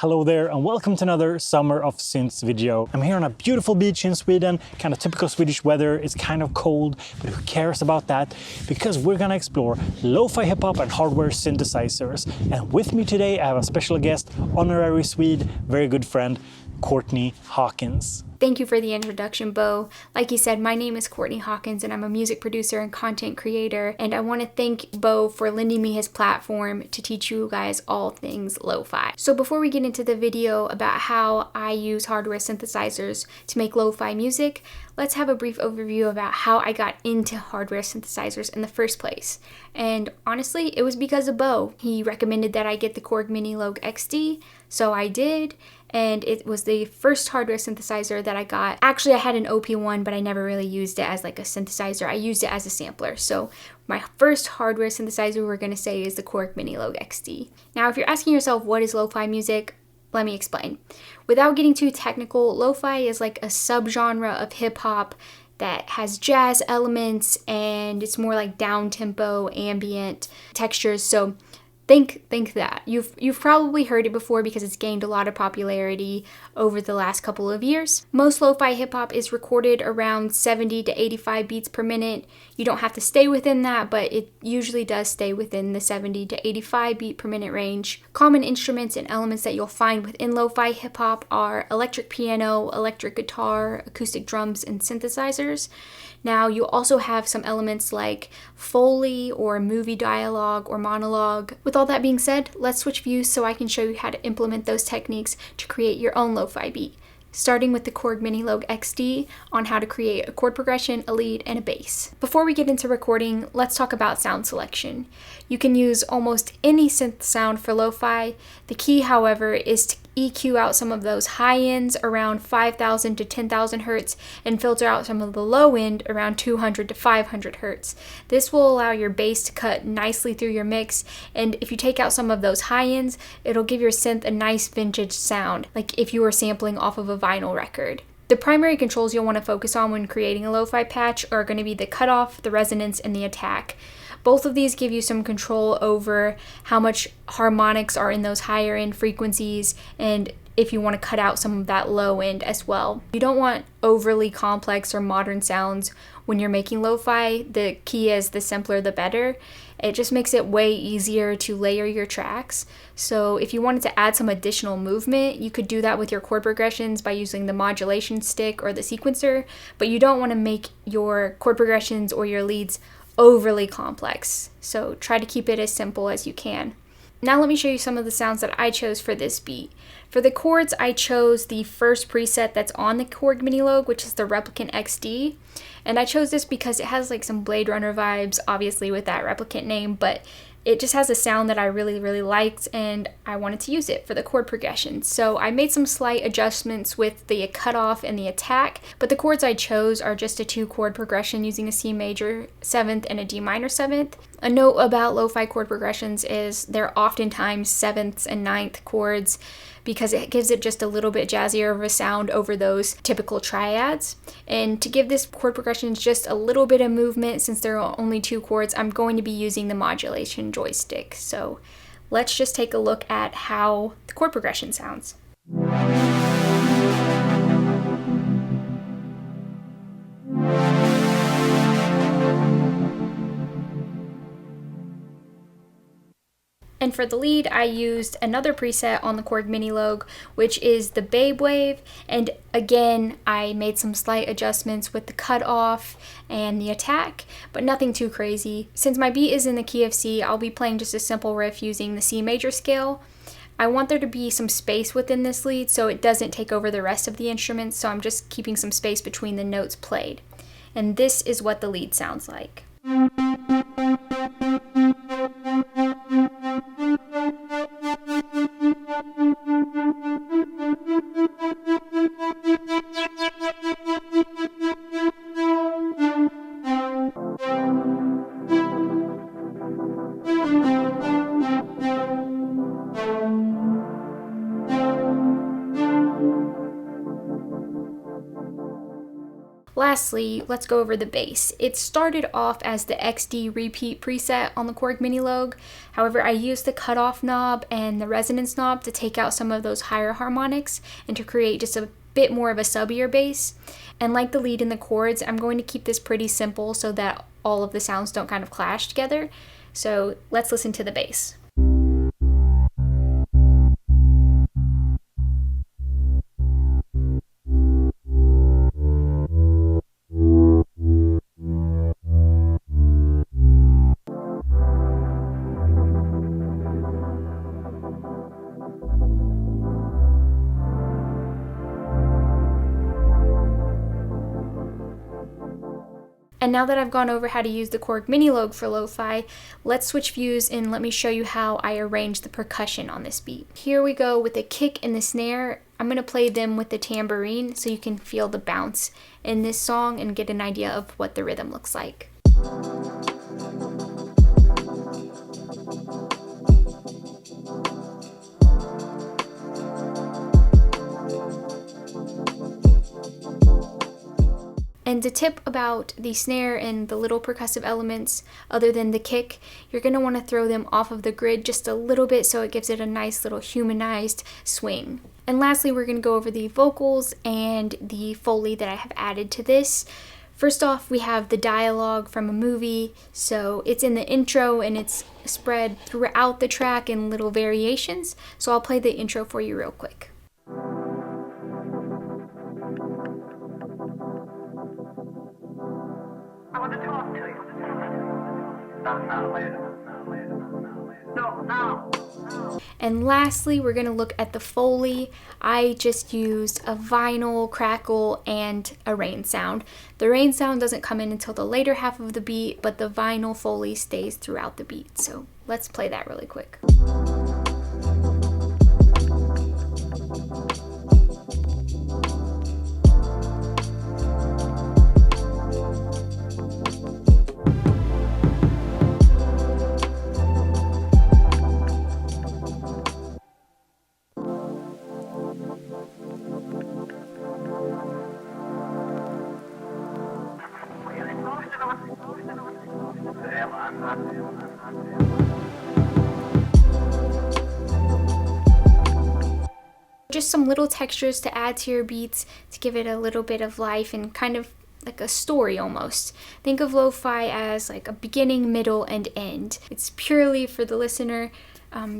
Hello there and welcome to another Summer of Synths video. I'm here on a beautiful beach in Sweden, kind of typical Swedish weather. It's kind of cold, but who cares about that? Because we're gonna explore lo-fi hip-hop and hardware synthesizers. And with me today I have a special guest, honorary Swede, very good friend, Courtney Hawkins. Thank you for the introduction, Bo. Like you said, my name is Courtney Hawkins and I'm a music producer and content creator. And I want to thank Bo for lending me his platform to teach you guys all things lo-fi. So before we get into the video about how I use hardware synthesizers to make lo-fi music, let's have a brief overview about how I got into hardware synthesizers in the first place. And honestly, it was because of Bo. He recommended that I get the Korg Minilogue XD, so I did. And it was the first hardware synthesizer that I got. Actually, I had an OP1, but I never really used it as like a synthesizer. I used it as a sampler. So my first hardware synthesizer we're gonna say is the Korg Minilogue XD. Now, if you're asking yourself what is lo-fi music, let me explain. Without getting too technical, lo-fi is like a subgenre of hip-hop that has jazz elements and it's more like down-tempo, ambient textures. So Think that. You've probably heard it before because it's gained a lot of popularity over the last couple of years. Most lo-fi hip-hop is recorded around 70 to 85 beats per minute. You don't have to stay within that, but it usually does stay within the 70 to 85 beat per minute range. Common instruments and elements that you'll find within lo-fi hip-hop are electric piano, electric guitar, acoustic drums, and synthesizers. Now, you also have some elements like Foley or movie dialogue or monologue. With all that being said, let's switch views so I can show you how to implement those techniques to create your own lo-fi beat, starting with the Korg Minilogue XD on how to create a chord progression, a lead, and a bass. Before we get into recording, let's talk about sound selection. You can use almost any synth sound for lo-fi. The key, however, is to EQ out some of those high ends around 5,000 to 10,000 hertz and filter out some of the low end around 200 to 500 hertz. This will allow your bass to cut nicely through your mix, and if you take out some of those high ends, it'll give your synth a nice vintage sound, like if you were sampling off of a vinyl record. The primary controls you'll want to focus on when creating a lo-fi patch are going to be the cutoff, the resonance, and the attack. Both of these give you some control over how much harmonics are in those higher end frequencies and if you want to cut out some of that low end as well. You don't want overly complex or modern sounds when you're making lo-fi. The key is the simpler the better. It just makes it way easier to layer your tracks. So if you wanted to add some additional movement, you could do that with your chord progressions by using the modulation stick or the sequencer, but you don't want to make your chord progressions or your leads overly complex. So try to keep it as simple as you can. Now let me show you some of the sounds that I chose for this beat. For the chords, I chose the first preset that's on the Korg Minilogue, which is the Replicant XD. And I chose this because it has like some Blade Runner vibes, obviously with that Replicant name, but it just has a sound that I really liked and I wanted to use it for the chord progression. So I made some slight adjustments with the cutoff and the attack, but the chords I chose are just a 2-chord progression using a C major 7th and a D minor 7th. A note about lo-fi chord progressions is they're oftentimes 7ths and 9th chords because it gives it just a little bit jazzier of a sound over those typical triads. And to give this chord progression just a little bit of movement, since there are only 2 chords, I'm going to be using the modulation joystick. So let's just take a look at how the chord progression sounds. And for the lead, I used another preset on the Korg Minilogue, which is the Babe Wave. And again, I made some slight adjustments with the cutoff and the attack, but nothing too crazy. Since my beat is in the key of C, I'll be playing just a simple riff using the C major scale. I want there to be some space within this lead so it doesn't take over the rest of the instruments, so I'm just keeping some space between the notes played. And this is what the lead sounds like. Lastly, let's go over the bass. It started off as the XD repeat preset on the Korg Minilogue. However, I used the cutoff knob and the resonance knob to take out some of those higher harmonics and to create just a bit more of a subbier bass. And like the lead and the chords, I'm going to keep this pretty simple so that all of the sounds don't kind of clash together. So let's listen to the bass. And now that I've gone over how to use the Korg Minilogue for lo-fi, let's switch views and let me show you how I arrange the percussion on this beat. Here we go with the kick and the snare. I'm going to play them with the tambourine so you can feel the bounce in this song and get an idea of what the rhythm looks like. And the tip about the snare and the little percussive elements, other than the kick, you're going to want to throw them off of the grid just a little bit so it gives it a nice little humanized swing. And lastly, we're going to go over the vocals and the Foley that I have added to this. First off, we have the dialogue from a movie, so it's in the intro and it's spread throughout the track in little variations. So I'll play the intro for you real quick. I want to talk to you. Not now, later. No, now. And lastly, we're going to look at the Foley. I just used a vinyl, crackle, and a rain sound. The rain sound doesn't come in until the later half of the beat, but the vinyl Foley stays throughout the beat. So let's play that really quick. Just some little textures to add to your beats to give it a little bit of life and kind of like a story almost. Think of lo-fi as like a beginning, middle, and end. It's purely for the listener.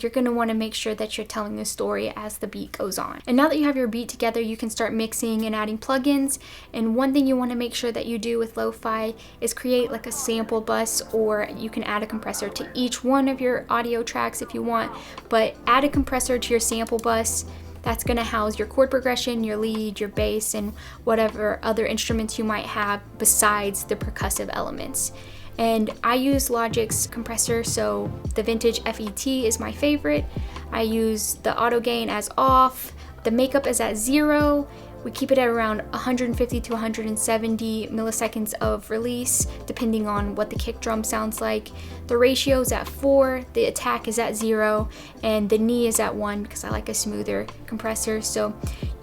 You're going to want to make sure that you're telling the story as the beat goes on. And now that you have your beat together, you can start mixing and adding plugins. And one thing you want to make sure that you do with lo-fi is create like a sample bus, or you can add a compressor to each one of your audio tracks if you want, but add a compressor to your sample bus. That's going to house your chord progression, your lead, your bass, and whatever other instruments you might have besides the percussive elements. And I use Logic's compressor, so the vintage FET is my favorite. I use the auto gain as off, the makeup is at 0. We keep it at around 150 to 170 milliseconds of release, depending on what the kick drum sounds like. The ratio is at 4, the attack is at 0, and the knee is at 1 because I like a smoother compressor. So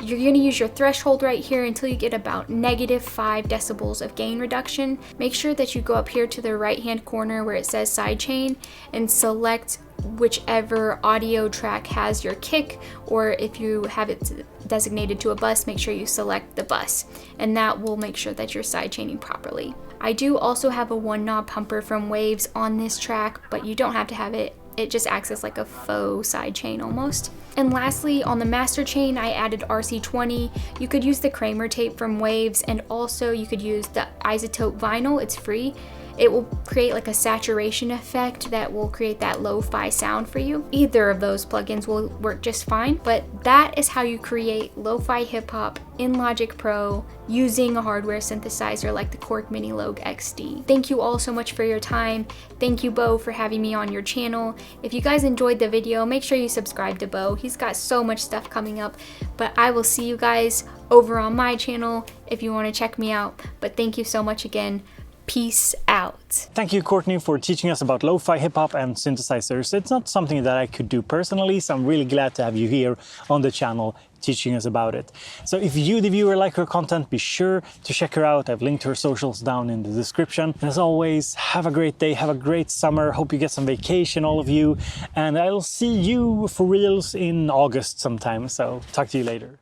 you're going to use your threshold right here until you get about -5 decibels of gain reduction. Make sure that you go up here to the right hand corner where it says sidechain and select whichever audio track has your kick, or if you have it designated to a bus, make sure you select the bus, and that will make sure that you're sidechaining properly. I do also have a 1-knob pumper from Waves on this track, but you don't have to have it. It just acts as like a faux sidechain almost. And lastly, on the master chain, I added RC20. You could use the Kramer tape from Waves, and also you could use the Isotope vinyl, it's free. It will create like a saturation effect that will create that lo-fi sound for you. Either of those plugins will work just fine, but that is how you create lo-fi hip-hop in Logic Pro using a hardware synthesizer like the Korg Minilogue XD. Thank you all so much for your time. Thank you, Bo, for having me on your channel. If you guys enjoyed the video, make sure you subscribe to Bo. He's got so much stuff coming up, but I will see you guys over on my channel if you want to check me out. But thank you so much again. Peace out. Thank you, Courtney, for teaching us about lo-fi hip-hop and synthesizers. It's not something that I could do personally, so I'm really glad to have you here on the channel teaching us about it. So if you, the viewer, like her content, be sure to check her out. I've linked her socials down in the description. And as always, have a great day, have a great summer. Hope you get some vacation, all of you. And I'll see you for reals in August sometime. So talk to you later.